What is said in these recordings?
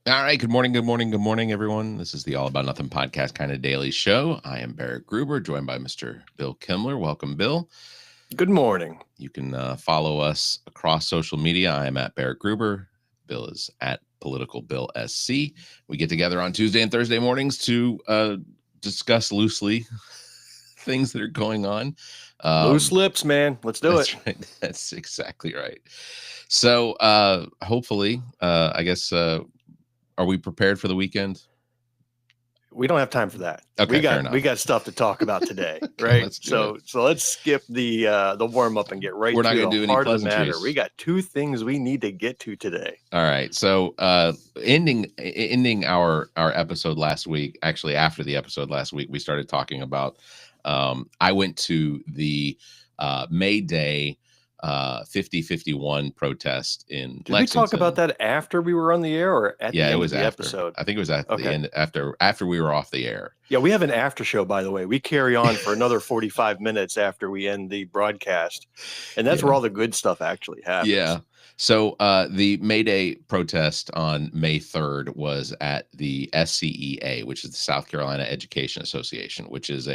All right. Good morning. Good morning. Good morning, everyone. This is the All About Nothing podcast kind of daily show. I am Barrett Gruber, joined by Mr. Bill Kimler. Welcome, Bill. Good morning. You can follow us across social media. I am at Barrett Gruber. Bill is at Political Bill SC. We get together on Tuesday and Thursday mornings to discuss loosely things that are going on. Loose lips, man. Let's do it. That's right. That's exactly right. So hopefully, I guess, are we prepared for the weekend? We don't have time for that. Okay, fair we enough. got stuff to talk about today, Okay, right? let's do So it. let's skip the warm up and get right We're not to going the to do any heart of the matter. pleasantries. We got two things we need to get to today. All right. So ending our episode last week, actually after the episode last week, we started talking about I went to the May Day 50-51 protest in Did we talk about Lexington. that after we were on the air or at Yeah, the it end of was the after. episode? I think it was at the Okay. end after we were off the air. Yeah, we have an after show, by the way. We carry on for another 45 minutes after we end the broadcast. And that's Yeah. where all the good stuff actually happens. Yeah. So the May Day protest on May 3rd was at the SCEA, which is the South Carolina Education Association, which is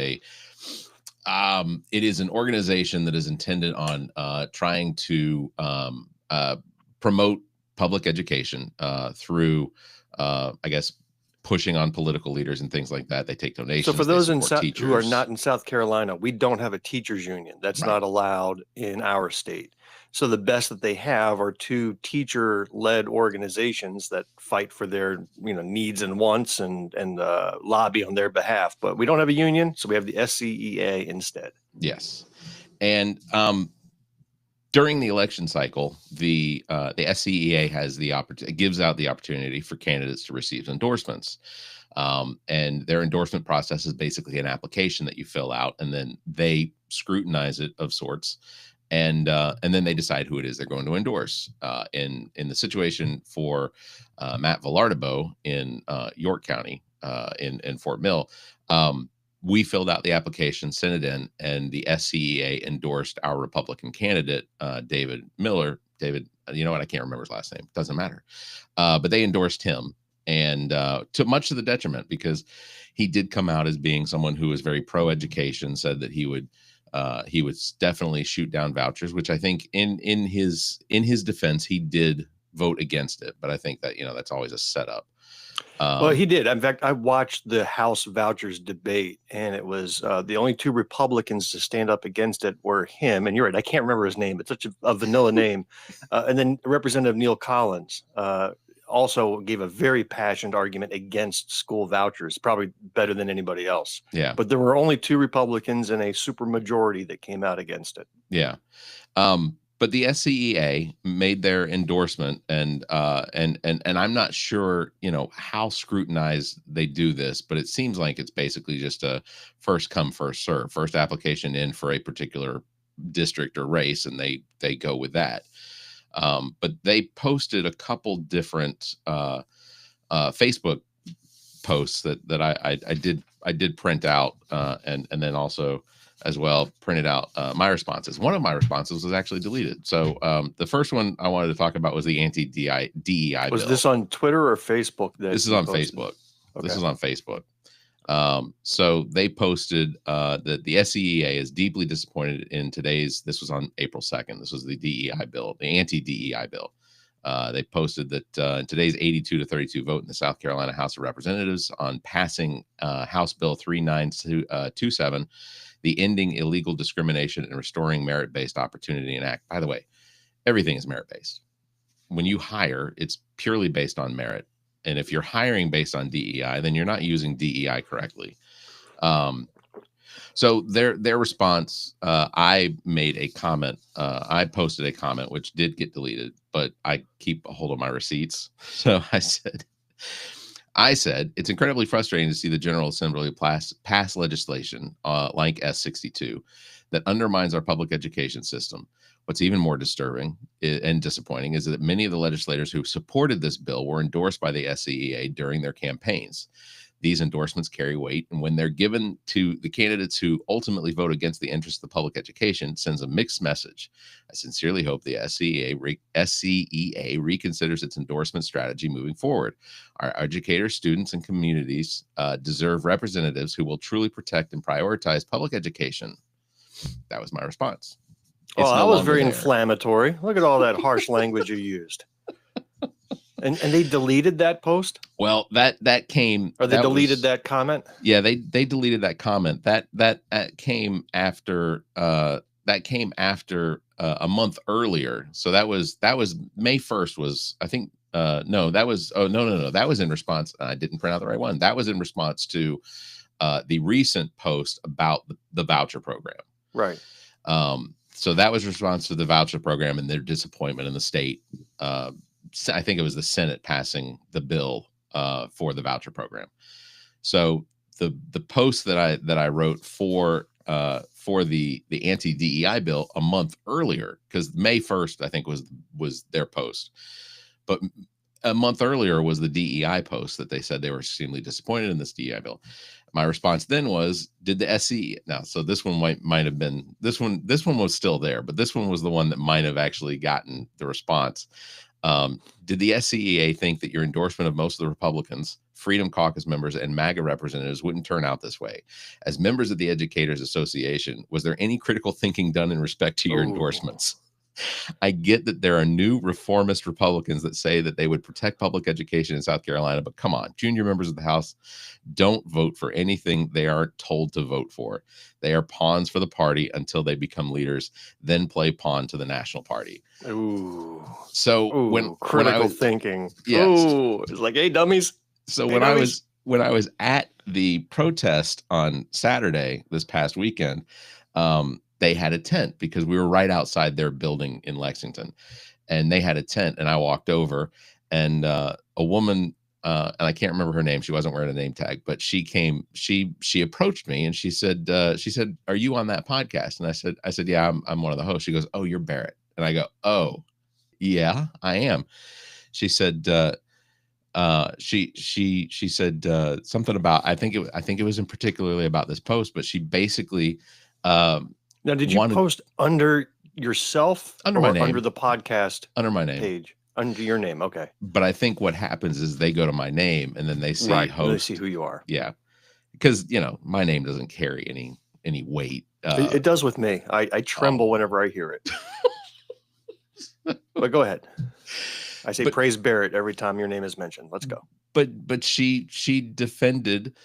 it is an organization that is intended on trying to promote public education through, I guess, pushing on political leaders and things like that. They take donations. So for they those support who are teachers. not in South Carolina, we don't have a teachers union. That's Right. not allowed in our state. So the best that they have are two teacher-led organizations that fight for their needs and wants and lobby on their behalf. But we don't have a union, so we have the SCEA instead. Yes, and during the election cycle, the SCEA has the gives out the opportunity for candidates to receive endorsements. And their endorsement process is basically an application that you fill out, and then they scrutinize it of sorts, and then they decide who it is they're going to endorse. In the situation for Matt Villardeau in York County, in Fort Mill, we filled out the application, sent it in, and the SCEA endorsed our Republican candidate, David Miller. David, you know what? I can't remember his last name. Doesn't matter. But they endorsed him, and to much to the detriment, because he did come out as being someone who was very pro-education, said that he would definitely shoot down vouchers, which I think in his defense, he did vote against it. But I think that that's always a setup. Well, he did. In fact, I watched the House vouchers debate, and it was the only two Republicans to stand up against it were him. And you're right, I can't remember his name. It's such a vanilla name. And then Representative Neil Collins also gave a very passionate argument against school vouchers, probably better than anybody else. Yeah. But there were only two Republicans and a supermajority that came out against it. Yeah. But the SCEA made their endorsement, and I'm not sure, how scrutinized they do this, but it seems like it's basically just a first come, first serve, first application in for a particular district or race, and they go with that. But they posted a couple different Facebook posts that I did print out, and then also as well printed out my responses. One of my responses was actually deleted. So the first one I wanted to talk about was the anti-DEI bill. Was this on Twitter or Facebook? This is on Facebook. Okay. This is on Facebook. So they posted that the SCEA is deeply disappointed in this was on April 2nd. This was the DEI bill, the anti-DEI bill. They posted that in today's 82-32 vote in the South Carolina House of Representatives on passing House Bill 3927, the Ending Illegal Discrimination and Restoring Merit-Based Opportunity and Act. By the way, everything is merit-based. When you hire, it's purely based on merit. And if you're hiring based on DEI, then you're not using DEI correctly. So their response, I made a comment. I posted a comment, which did get deleted, but I keep a hold of my receipts. So I said, it's incredibly frustrating to see the General Assembly pass legislation like S62 that undermines our public education system. What's even more disturbing and disappointing is that many of the legislators who supported this bill were endorsed by the SCEA during their campaigns. These endorsements carry weight, and when they're given to the candidates who ultimately vote against the interests of public education, it sends a mixed message. I sincerely hope the SCEA reconsiders its endorsement strategy moving forward. Our educators, students, and communities deserve representatives who will truly protect and prioritize public education. That was my response. Well, that was very inflammatory. Look at all that harsh language you used. And they deleted that post? Well, that came. Or they deleted that comment? Yeah, they deleted that comment. That came after a month earlier. So that was May 1st was, I think, no, that was, no. That was in response. I didn't print out the right one. That was in response to the recent post about the voucher program. Right. So that was response to the voucher program and their disappointment in the state. I think it was the Senate passing the bill for the voucher program. So the post that I wrote for the anti-DEI bill a month earlier, because May 1st I think was their post, but a month earlier was the DEI post that they said they were extremely disappointed in this DEI bill. My response then was, did the SCEA now? So this one might have been this one was still there, but this one was the one that might have actually gotten the response. Did the SCEA think that your endorsement of most of the Republicans, Freedom Caucus members, and MAGA representatives wouldn't turn out this way? As members of the Educators Association, was there any critical thinking done in respect to your endorsements? I get that there are new reformist Republicans that say that they would protect public education in South Carolina, but come on, junior members of the House don't vote for anything they aren't told to vote for. They are pawns for the party until they become leaders, then play pawn to the national party. Ooh. So when critical thinking. Yes. Ooh, it's like, hey, dummies. So when I was at the protest on Saturday this past weekend, they had a tent because we were right outside their building in Lexington, and they had a tent, and I walked over, and a woman, and I can't remember her name. She wasn't wearing a name tag, but she approached me and she said, "Are you on that podcast?" And I said, "Yeah, I'm one of the hosts." She goes, "Oh, you're Barrett." And I go, "Oh, yeah, I am." She said, she said something about, I think it was in particularly about this post, but she basically, now, did you post under yourself under my name, under the podcast under my name page, under your name? Okay. But I think what happens is they go to my name and then they see host. They see who you are. Yeah, because my name doesn't carry any weight. It does with me. I tremble whenever I hear it. But go ahead. I say praise Barrett every time your name is mentioned. Let's go. But she defended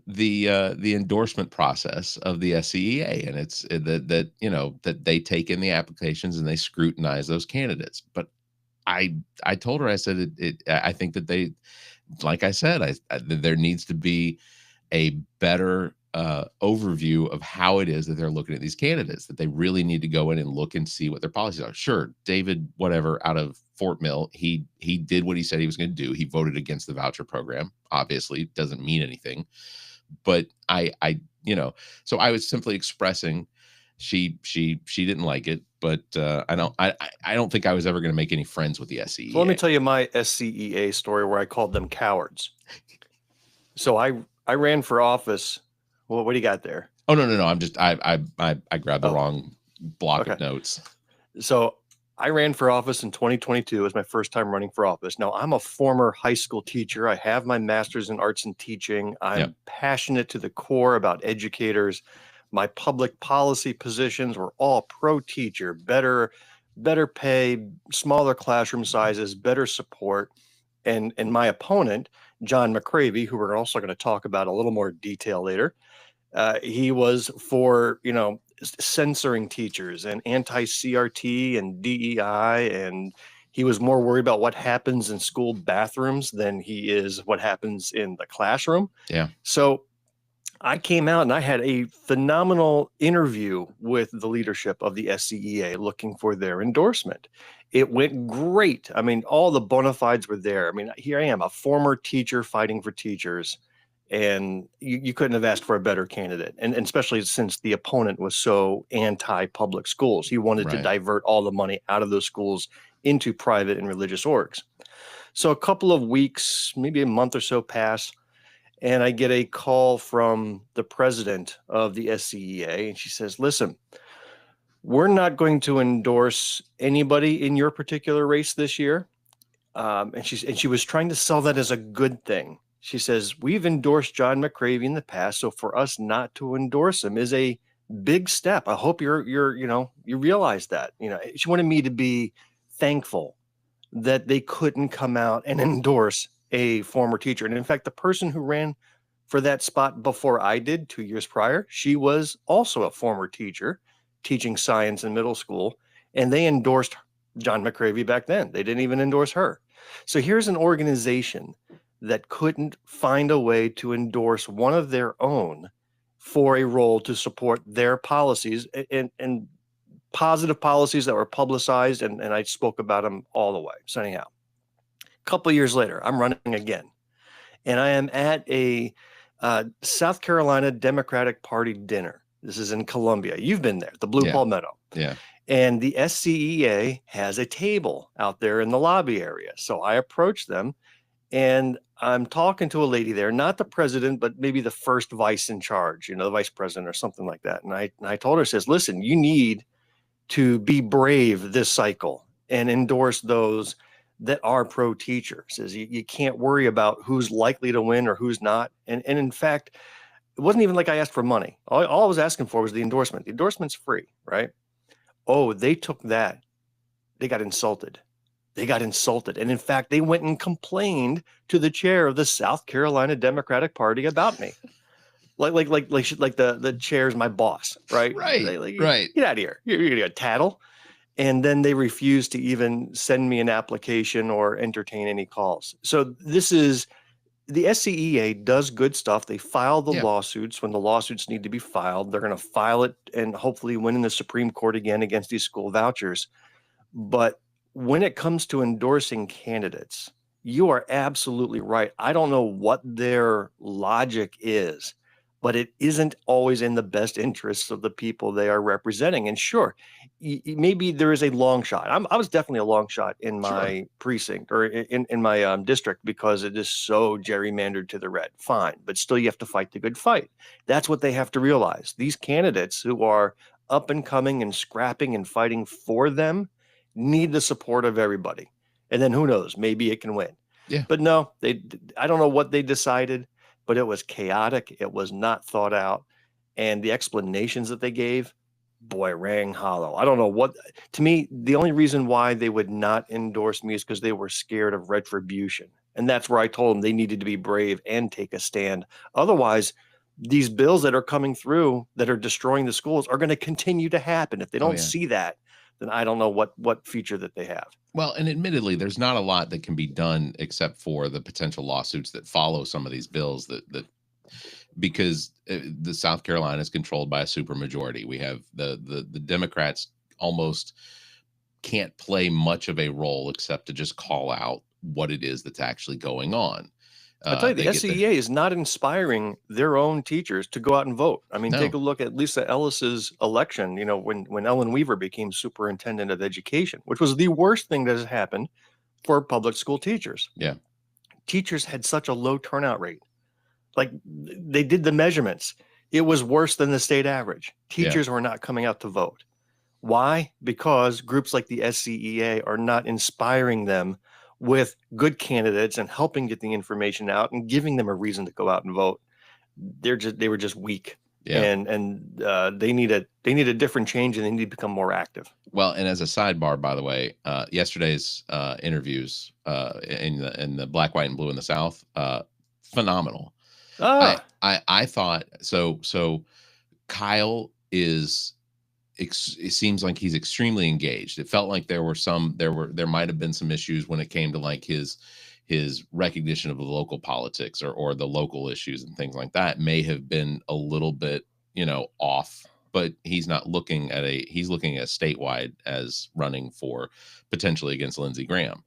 the endorsement process of the SCEA, and it's that they take in the applications and they scrutinize those candidates. But I told her, I said I think that they, like I said, there needs to be a better overview of how it is that they're looking at these candidates, that they really need to go in and look and see what their policies are. Sure, David, whatever, out of Fort Mill, he did what he said he was going to do. He voted against the voucher program. Obviously, it doesn't mean anything. But I so I was simply expressing she didn't like it, but I don't think I was ever going to make any friends with the SCEA. So let me tell you my SCEA story where I called them cowards. So I ran for office. Well, what do you got there? Oh, no. I grabbed the wrong block of notes. So I ran for office in 2022. It was my first time running for office. Now, I'm a former high school teacher. I have my master's in arts and teaching. I'm passionate to the core about educators. My public policy positions were all pro-teacher, better pay, smaller classroom sizes, better support. And my opponent, John McCravey, who we're also going to talk about a little more detail later, he was for, censoring teachers and anti-CRT and DEI, and he was more worried about what happens in school bathrooms than he is what happens in the classroom. Yeah. So I came out and I had a phenomenal interview with the leadership of the SCEA looking for their endorsement. It went great. I mean, all the bona fides were there. I mean, here I am, a former teacher fighting for teachers. And you couldn't have asked for a better candidate. And especially since the opponent was so anti-public schools. He wanted to divert all the money out of those schools into private and religious orgs. So a couple of weeks, maybe a month or so pass, And I get a call from the president of the SCEA, and she says, listen, we're not going to endorse anybody in your particular race this year. And she was trying to sell that as a good thing. She says, we've endorsed John McCravey in the past, so for us not to endorse him is a big step. I hope you realize that. She wanted me to be thankful that they couldn't come out and endorse a former teacher. And in fact, the person who ran for that spot before I did 2 years prior, she was also a former teacher teaching science in middle school, and they endorsed John McCravey back then. They didn't even endorse her. So here's an organization that couldn't find a way to endorse one of their own for a role to support their policies and positive policies that were publicized, and I spoke about them all the way. So anyhow, a couple of years later, I'm running again, and I am at a South Carolina Democratic Party dinner. This is in Columbia. You've been there, the Blue Palmetto. Yeah. And the SCEA has a table out there in the lobby area. So I approach them, and I'm talking to a lady there, not the president, but maybe the first vice in charge, the vice president or something like that. And I told her, says, listen, you need to be brave this cycle and endorse those that are pro teacher. Says you can't worry about who's likely to win or who's not. And in fact, it wasn't even like I asked for money. All I was asking for was the endorsement. The endorsement's free, right? Oh, they took that. They got insulted. And in fact, they went and complained to the chair of the South Carolina Democratic Party about me. Like the chair's my boss, right? Right. Get out of here. You're gonna tattle. And then they refused to even send me an application or entertain any calls. So this is the SCEA does good stuff. They file the lawsuits when the lawsuits need to be filed. They're going to file it and hopefully win in the Supreme Court again against these school vouchers. But when it comes to endorsing candidates, you are absolutely right. I don't know what their logic is, but it isn't always in the best interests of the people they are representing. And sure, maybe there is a long shot. I was definitely a long shot in my precinct or in my district because it is so gerrymandered to the red. Fine, but still you have to fight the good fight. That's what they have to realize. These candidates who are up and coming and scrapping and fighting for them need the support of everybody. And then who knows, maybe it can win. Yeah. But no, I don't know what they decided, but it was chaotic. It was not thought out. And the explanations that they gave, boy, rang hollow. I don't know what, to me, the only reason why they would not endorse me is because they were scared of retribution. And that's where I told them they needed to be brave and take a stand. Otherwise, these bills that are coming through that are destroying the schools are going to continue to happen. If they don't see that, then I don't know what future that they have. Well, and admittedly, there's not a lot that can be done except for the potential lawsuits that follow some of these bills that because the South Carolina is controlled by a supermajority. We have the Democrats almost can't play much of a role except to just call out what it is that's actually going on. I tell you, the SCEA is not inspiring their own teachers to go out and vote. I mean, take a look at Lisa Ellis's election, when Ellen Weaver became superintendent of education, which was the worst thing that has happened for public school teachers. Yeah. Teachers had such a low turnout rate. Like they did the measurements. It was worse than the state average. Teachers were not coming out to vote. Why? Because groups like the SCEA are not inspiring them with good candidates and helping get the information out and giving them a reason to go out and vote. They were just weak. Yeah. And they need a different change, and they need to become more active. Well, and as a sidebar, by the way, yesterday's interviews in the Black, White, and Blue in the South, phenomenal. I thought so. Kyle is. It seems like he's extremely engaged. It felt like there might have been some issues when it came to like his recognition of the local politics or the local issues and things like that may have been a little bit, off, but he's looking at statewide as running for potentially against Lindsey Graham.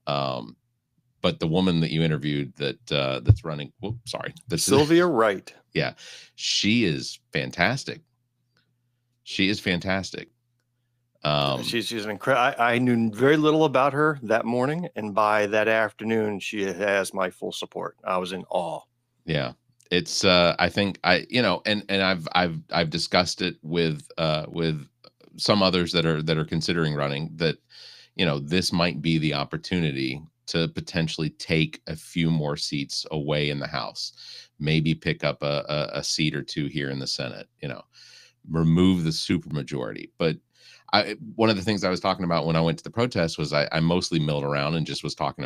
But the woman that you interviewed that's running, Sylvia Wright. Yeah. She is fantastic. She's an incredible. I knew very little about her that morning, and by that afternoon, she has my full support. I was in awe. Yeah. It's I think I've discussed it with some others that are considering running, that this might be the opportunity to potentially take a few more seats away in the House, maybe pick up a seat or two here in the Senate, remove the supermajority. But one of the things I was talking about when I went to the protest was I mostly milled around and just was talking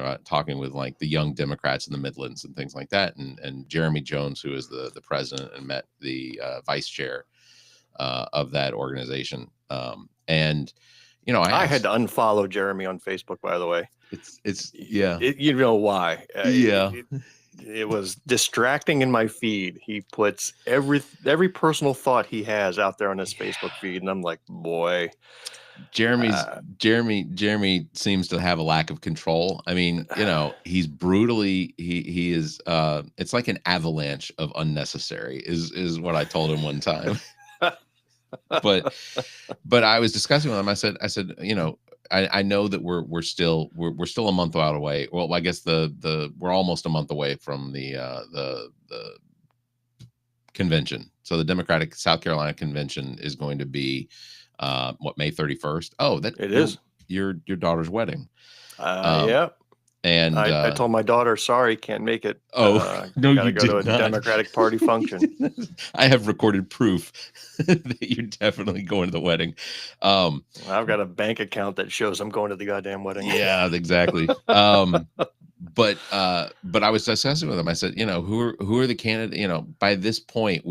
with like the young Democrats in the Midlands and things like that, and Jeremy Jones, who is the president, and met the vice chair of that organization. And I I had asked, to unfollow Jeremy on Facebook, by the way. yeah, You know why? yeah. It was distracting in my feed. He puts every personal thought he has out there on his Facebook feed, and I'm like, boy. Jeremy seems to have a lack of control. I mean, he's brutally he is it's like an avalanche of unnecessary is what I told him one time. but I was discussing with him. I said, I know that we're still a month out away. Well, I guess we're almost a month away from the convention. So the Democratic South Carolina convention is going to be May 31st. Oh, that It is your daughter's wedding. Yeah. And I told my daughter, sorry, can't make it. No, gotta you go to a did not. Democratic Party function. I have recorded proof that you're definitely going to the wedding. I've got a bank account that shows I'm going to the goddamn wedding. Yeah, exactly. But I was discussing with him. I said, who are the candidates? By this point,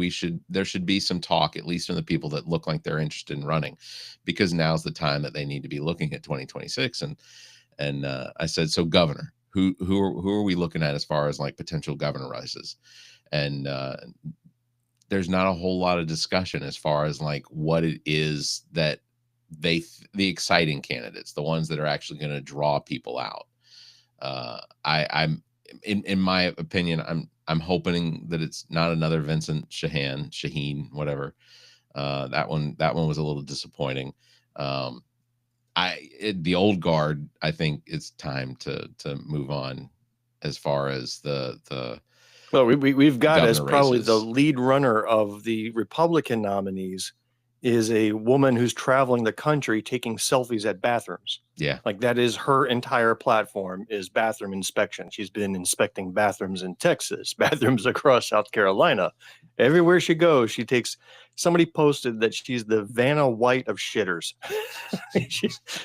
there should be some talk, at least from the people that look like they're interested in running, because now's the time that they need to be looking at 2026. And I said, so governor, who are we looking at as far as like potential governor races? And there's not a whole lot of discussion as far as like what it is that the exciting candidates, the ones that are actually going to draw people out. I'm in my opinion, I'm hoping that it's not another Vincent Shaheen, whatever. That one was a little disappointing. The old guard, I think it's time to move on as far as the well, we've got as probably races. the lead runner of the Republican nominees is a woman who's traveling the country taking selfies at bathrooms. Yeah. Like that is her entire platform, is bathroom inspection. She's been inspecting bathrooms in Texas, bathrooms across South Carolina. Everywhere she goes, she takes. Somebody posted that she's the Vanna White of shitters.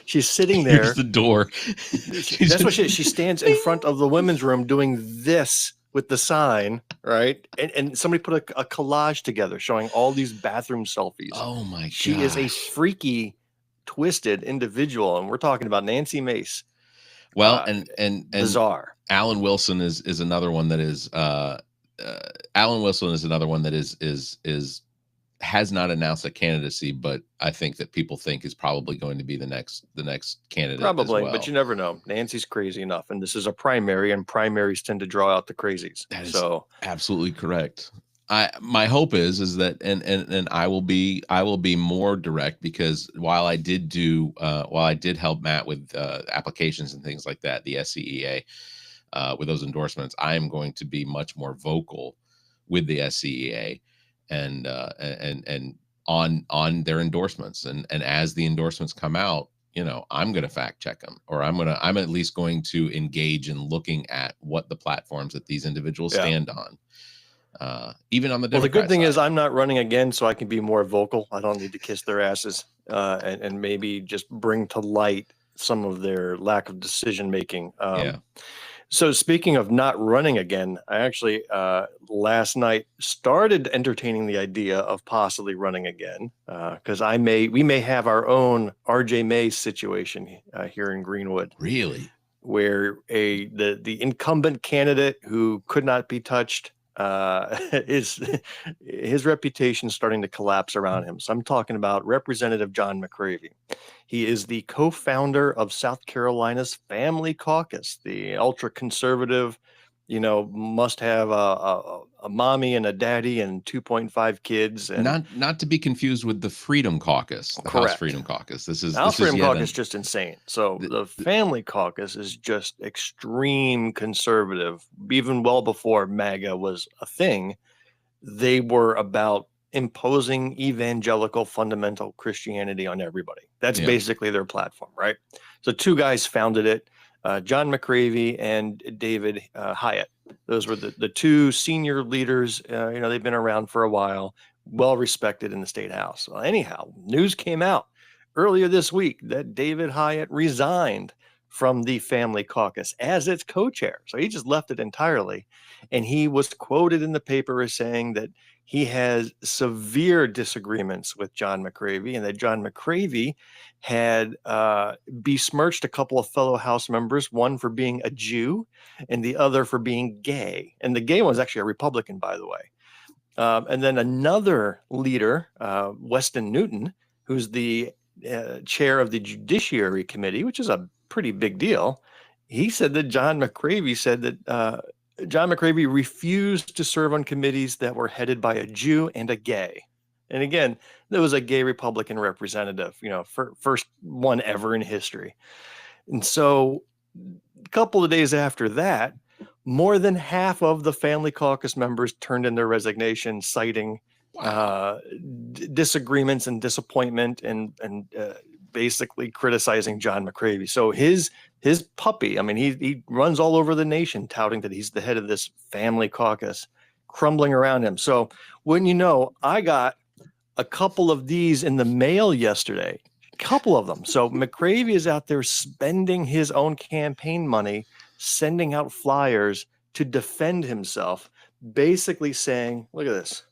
she's sitting there. Here's the door. That's what she stands in front of the women's room doing this with the sign, right? And somebody put a collage together showing all these bathroom selfies. Oh my god. She is a freaky, twisted individual, and we're talking about Nancy Mace. Well, and bizarre. Alan Wilson is another one that is Alan Wilson is another one that is has not announced a candidacy, but I think that people think is probably going to be the next candidate. Probably, as well. But you never know. Nancy's crazy enough, and this is a primary, and primaries tend to draw out the crazies. That is absolutely correct. My hope is that and I will be more direct, because while I did help Matt with applications and things like that, the SCEA with those endorsements, I am going to be much more vocal with the SCEA and on their endorsements, and as the endorsements come out, I'm going to fact check them, or I'm at least going to engage in looking at what the platforms that these individuals stand on. Even on the Democrat the good thing side. is I'm not running again, so I can be more vocal. I don't need to kiss their asses and maybe just bring to light some of their lack of decision making. So speaking of not running again, I actually last night started entertaining the idea of possibly running again, because we may have our own RJ May situation here in Greenwood. Really? Where the incumbent candidate who could not be touched, is his reputation starting to collapse around him. So I'm talking about Representative John McCravey. He is the co-founder of South Carolina's Family Caucus, the ultra conservative, must have a a mommy and a daddy and 2.5 kids. And not to be confused with the Freedom Caucus, the House correct. Freedom Caucus. House This Freedom is Caucus is just insane. So the Family Caucus is just extreme conservative. Even well before MAGA was a thing, they were about imposing evangelical fundamental Christianity on everybody. That's basically their platform, right? So two guys founded it, John McCravey and David Hyatt. Those were the two senior leaders. They've been around for a while, well respected in the state house. Well, anyhow, news came out earlier this week that David Hyatt resigned from the Family Caucus as its co-chair. So he just left it entirely. And he was quoted in the paper as saying that he has severe disagreements with John McCravey, and that John McCravey had besmirched a couple of fellow House members, one for being a Jew and the other for being gay. And the gay one was actually a Republican, by the way. And then another leader, Weston Newton, who's the chair of the Judiciary Committee, which is a pretty big deal. He said that John McCravey said that John McCravey refused to serve on committees that were headed by a Jew and a gay. And again, there was a gay Republican representative, first one ever in history. And so a couple of days after that, more than half of the Family Caucus members turned in their resignation, citing disagreements and disappointment and basically criticizing John McCravey. So his puppy, I mean, he runs all over the nation touting that he's the head of this Family Caucus, crumbling around him. So when I got a couple of these in the mail yesterday, a couple of them. So McCravey is out there spending his own campaign money, sending out flyers to defend himself, basically saying, look at this,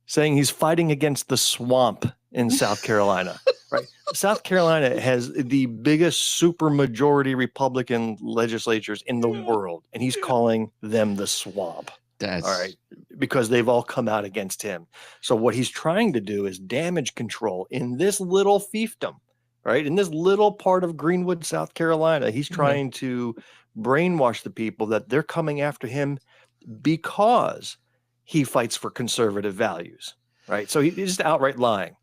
saying he's fighting against the swamp in South Carolina, right? South Carolina has the biggest supermajority Republican legislatures in the world, and he's calling them the swamp. All right, because they've all come out against him. So what he's trying to do is damage control in this little fiefdom, right? In this little part of Greenwood, South Carolina. He's trying to brainwash the people that they're coming after him because he fights for conservative values, right? So he's just outright lying.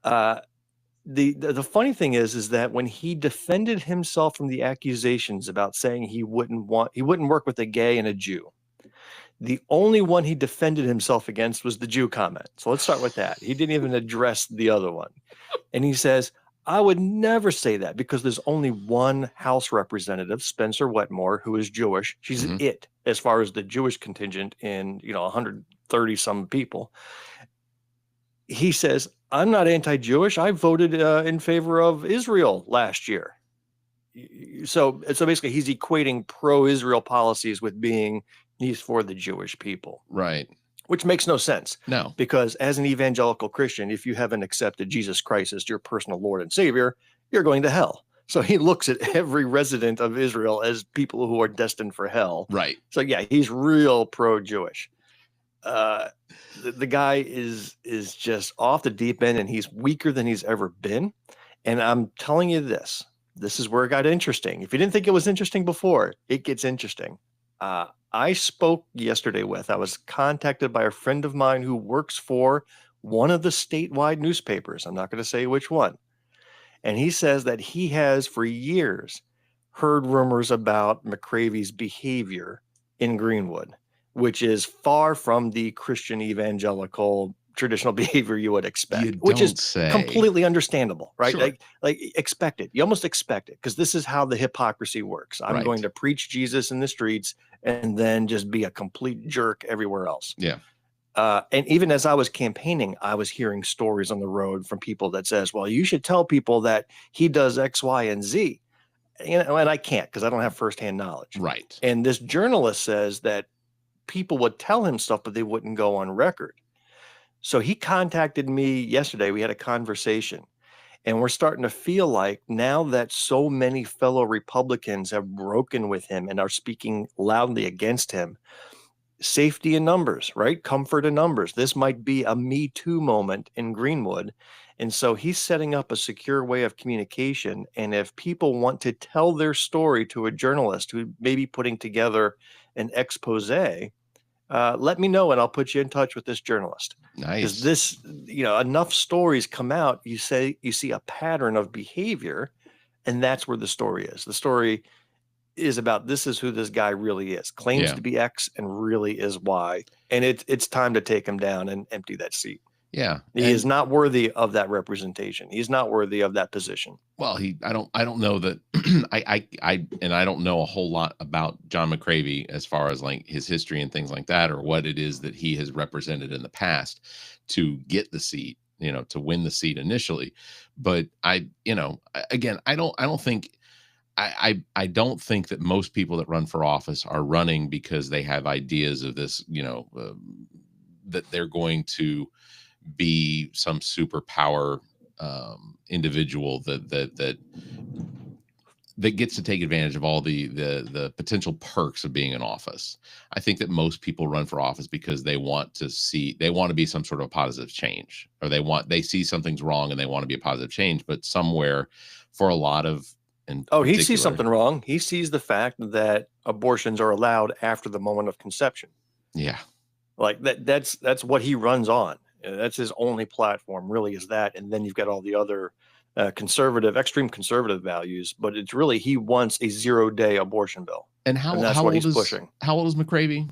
The funny thing is that when he defended himself from the accusations about saying he wouldn't work with a gay and a Jew, the only one he defended himself against was the Jew comment. So let's start with that. He didn't even address the other one. And he says, I would never say that because there's only one House representative, Spencer Wetmore, who is Jewish. She's it as far as the Jewish contingent in 130 some people. He says, I'm not anti-Jewish. I voted in favor of Israel last year. So basically he's equating pro-Israel policies with being he's for the Jewish people. Right. Which makes no sense. No. Because as an evangelical Christian, if you haven't accepted Jesus Christ as your personal Lord and Savior, you're going to hell. So he looks at every resident of Israel as people who are destined for hell. Right. So yeah, he's real pro-Jewish. The guy is just off the deep end, and he's weaker than he's ever been. And I'm telling you this is where it got interesting. If you didn't think it was interesting before, it gets interesting. I spoke yesterday I was contacted by a friend of mine who works for one of the statewide newspapers. I'm not going to say which one. And he says that he has for years heard rumors about McCravey's behavior in Greenwood, which is far from the Christian evangelical traditional behavior you would expect, which is completely understandable, right? Sure. Like expect it. You almost expect it because this is how the hypocrisy works. I'm going to preach Jesus in the streets and then just be a complete jerk everywhere else. Yeah. And even as I was campaigning, I was hearing stories on the road from people that says, well, you should tell people that he does X, Y, and Z. And I can't because I don't have firsthand knowledge. Right. And this journalist says that people would tell him stuff, but they wouldn't go on record. So he contacted me yesterday. We had a conversation, and we're starting to feel like now that so many fellow Republicans have broken with him and are speaking loudly against him, safety in numbers, right? Comfort in numbers. This might be a Me Too moment in Greenwood. And so he's setting up a secure way of communication. And if people want to tell their story to a journalist who may be putting together an expose, let me know and I'll put you in touch with this journalist. Because Nice. this, enough stories come out, you see a pattern of behavior, and that's where the story is. The story is about, this is who this guy really is, claims Yeah. to be X and really is Y. And it's time to take him down and empty that seat. Yeah. He is not worthy of that representation. He's not worthy of that position. Well, I don't know that I don't know a whole lot about John McCravey as far as like his history and things like that, or what it is that he has represented in the past to get the seat, to win the seat initially. But again, I don't think I don't think that most people that run for office are running because they have ideas of this, that they're going to be some superpower individual that gets to take advantage of all the potential perks of being in office. I think that most people run for office because they want to be some sort of positive change, or they see something's wrong and they want to be a positive change. But somewhere, for a lot of, he sees something wrong. He sees the fact that abortions are allowed after the moment of conception. Yeah, like that's what he runs on. That's his only platform, really, is that. And then you've got all the other extreme conservative values, but it's really, he wants a 0-day abortion bill. And that's what he's pushing. How old is McCravey?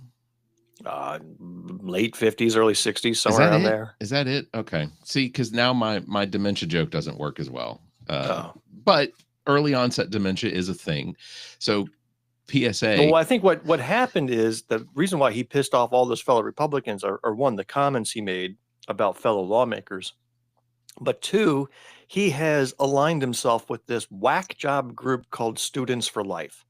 Late 50s, early 60s, somewhere around there. Is that it? Okay. See, because now my dementia joke doesn't work as well. But early onset dementia is a thing. So PSA. Well, I think what happened is, the reason why he pissed off all those fellow Republicans are one, the comments he made about fellow lawmakers, but two, he has aligned himself with this whack job group called Students for Life,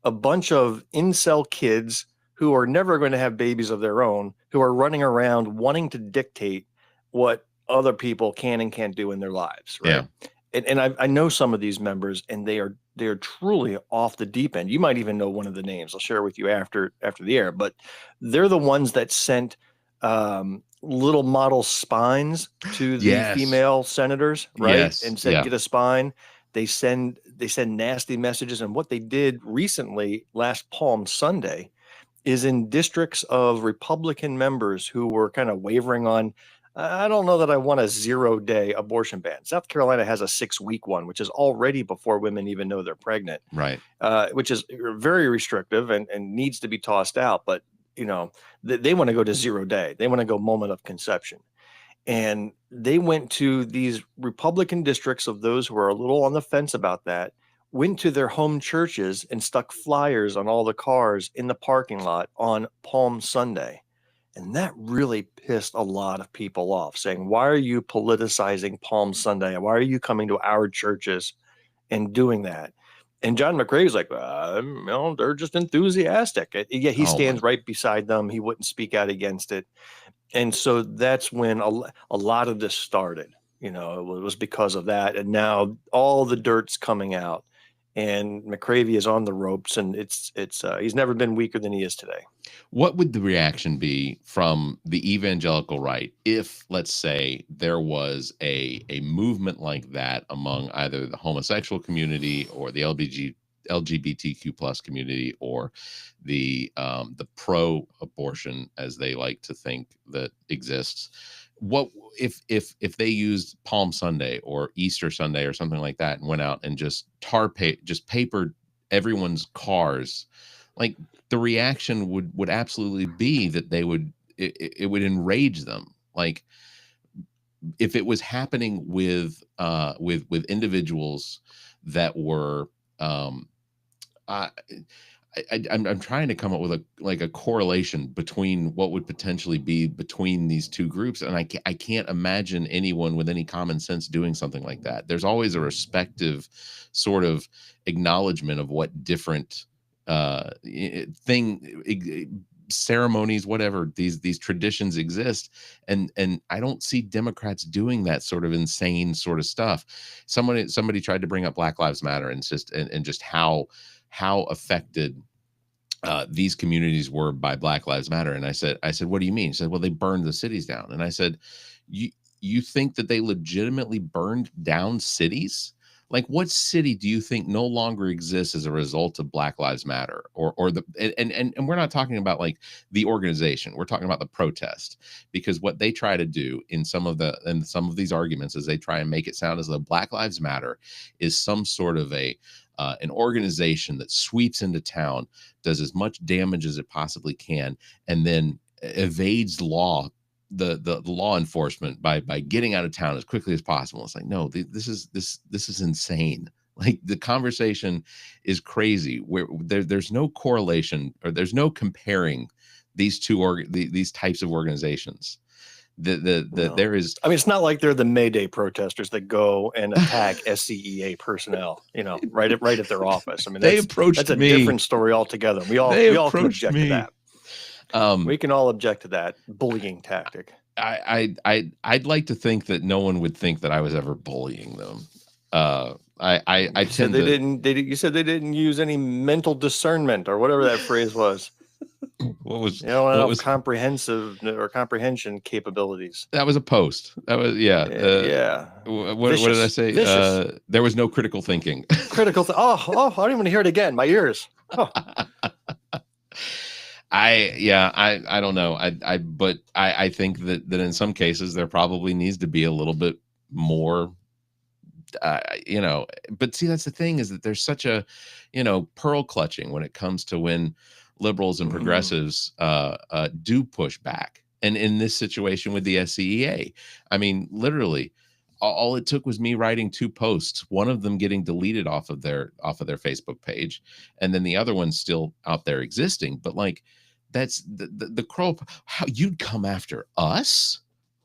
a bunch of incel kids who are never going to have babies of their own, who are running around wanting to dictate what other people can and can't do in their lives. Right. Yeah. And I know some of these members, and they are truly off the deep end. You might even know one of the names. I'll share with you after the air, but they're the ones that sent little model spines to the female senators, right? And said, get a spine. They send nasty messages. And what they did recently, last Palm Sunday, is in districts of Republican members who were kind of wavering on, I don't know that I want a 0-day abortion ban. South Carolina has a 6-week one, which is already before women even know they're pregnant. Right. Which is very restrictive and needs to be tossed out. But, they want to go to 0-day. They want to go moment of conception. And they went to these Republican districts of those who are a little on the fence about that, went to their home churches and stuck flyers on all the cars in the parking lot on Palm Sunday. And that really pissed a lot of people off, saying, why are you politicizing Palm Sunday? Why are you coming to our churches and doing that? And John McCravey's like, they're just enthusiastic. Yeah, he stands right beside them. He wouldn't speak out against it. And so that's when a lot of this started. It was because of that. And now all the dirt's coming out, and McCravey is on the ropes, and it's he's never been weaker than he is today. What would the reaction be from the evangelical right if, let's say, there was a movement like that among either the homosexual community or the LGBTQ plus community, or the pro-abortion, as they like to think that exists? What if they used Palm Sunday or Easter Sunday or something like that and went out and just papered everyone's cars? Like, the reaction would absolutely be that it would enrage them. Like, if it was happening with individuals that were I'm trying to come up with a correlation between what would potentially be between these two groups, and I can't imagine anyone with any common sense doing something like that. There's always a respective sort of acknowledgement of what different ceremonies, whatever these traditions exist, and I don't see Democrats doing that sort of insane sort of stuff. Somebody tried to bring up Black Lives Matter and just how affected these communities were by Black Lives Matter. And I said, what do you mean? He said, well, they burned the cities down. And I said, you think that they legitimately burned down cities? Like, what city do you think no longer exists as a result of Black Lives Matter, or the and we're not talking about like the organization. We're talking about the protest, because what they try to do in some of these arguments is they try and make it sound as though Black Lives Matter is some sort of an organization that sweeps into town, does as much damage as it possibly can, and then evades the law enforcement by getting out of town as quickly as possible. It's like, no, this is insane. Like, the conversation is crazy, where there's no correlation, or there's no comparing these these types of organizations. No. There is, I mean, it's not like they're the May Day protesters that go and attack SCEA personnel, right at their office. I mean, that's a different story altogether. We all can object to that. We can all object to that bullying tactic. I'd like to think that no one would think that I was ever bullying them. You said they didn't use any mental discernment, or whatever that phrase was. What was comprehension capabilities? That was a post. That was yeah. What did I say? There was no critical thinking. Oh, I don't even want to hear it again. My ears. Oh. I don't know. But I think that in some cases there probably needs to be a little bit more, but see, that's the thing, is that there's such a, pearl clutching when it comes to when liberals and progressives do push back. And in this situation with the SCEA, I mean, literally, all it took was me writing 2 posts, one of them getting deleted off of their Facebook page, and then the other one's still out there existing. But like, that's the crow. How you'd come after us?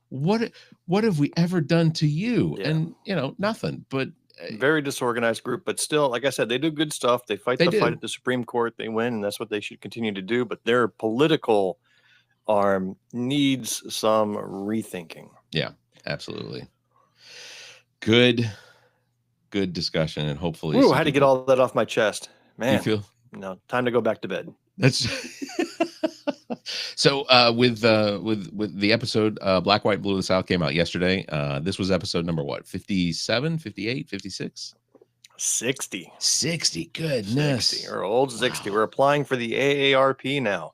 What have we ever done to you? Yeah. And nothing. But very disorganized group, but still, like I said, they do good stuff. They fight fight at the Supreme Court. They win, and that's what they should continue to do. But their political arm needs some rethinking. Yeah, absolutely. Good discussion, and hopefully. Ooh, I had to get all that off my chest, man. You feel? No, time to go back to bed. That's so. With the episode, Black, White, Blue of the South came out yesterday. This was episode number what? 57, 58, 56? 60. 60. Goodness. 60, or old 60. Wow. We're applying for the AARP now.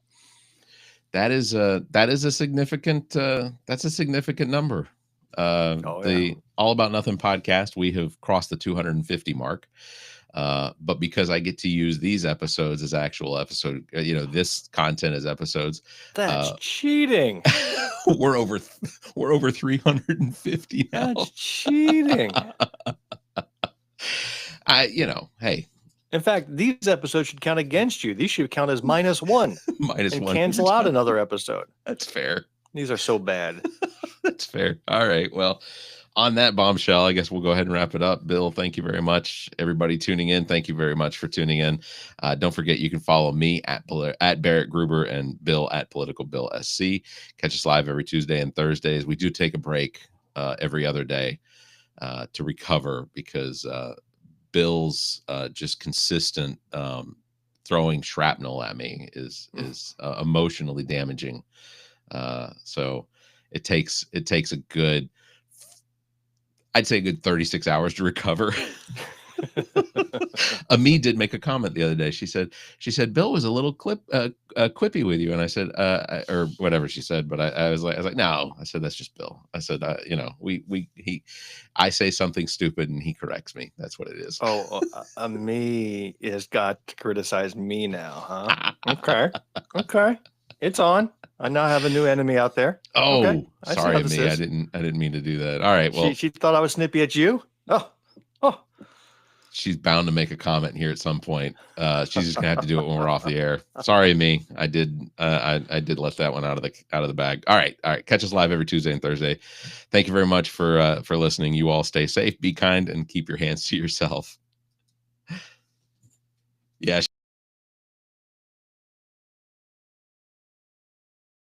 That is a significant. That's a significant number. The All About Nothing podcast, we have crossed the 250 mark. But because I get to use these episodes as actual episode, this content as episodes, that's cheating. we're over 350 now. That's cheating. Hey. In fact, these episodes should count against you. These should count as -1. -1. Cancel out another episode. That's fair. These are so bad. That's fair. All right. Well, on that bombshell, I guess we'll go ahead and wrap it up. Bill, thank you very much. Everybody tuning in, thank you very much for tuning in. Don't forget, you can follow me at Barrett Gruber and Bill at Political Bill SC. Catch us live every Tuesday and Thursdays. We do take a break every other day to recover, because Bill's just consistent throwing shrapnel at me is emotionally damaging. So it takes a good, I'd say a good 36 hours to recover. Ami did make a comment the other day. She said Bill was a little quippy with you, and I said or whatever she said, but I was like no, I said that's just Bill. I said I say something stupid and he corrects me. That's what it is. Ami has got to criticize me now, huh? Okay, it's on. I now have a new enemy out there. Oh, okay. Sorry, me. I didn't mean to do that. All right. Well, she thought I was snippy at you. Oh. She's bound to make a comment here at some point. She's just gonna have to do it when we're off the air. Sorry, me. I did let that one out of the bag. All right. Catch us live every Tuesday and Thursday. Thank you very much for listening. You all stay safe, be kind, and keep your hands to yourself. Yeah.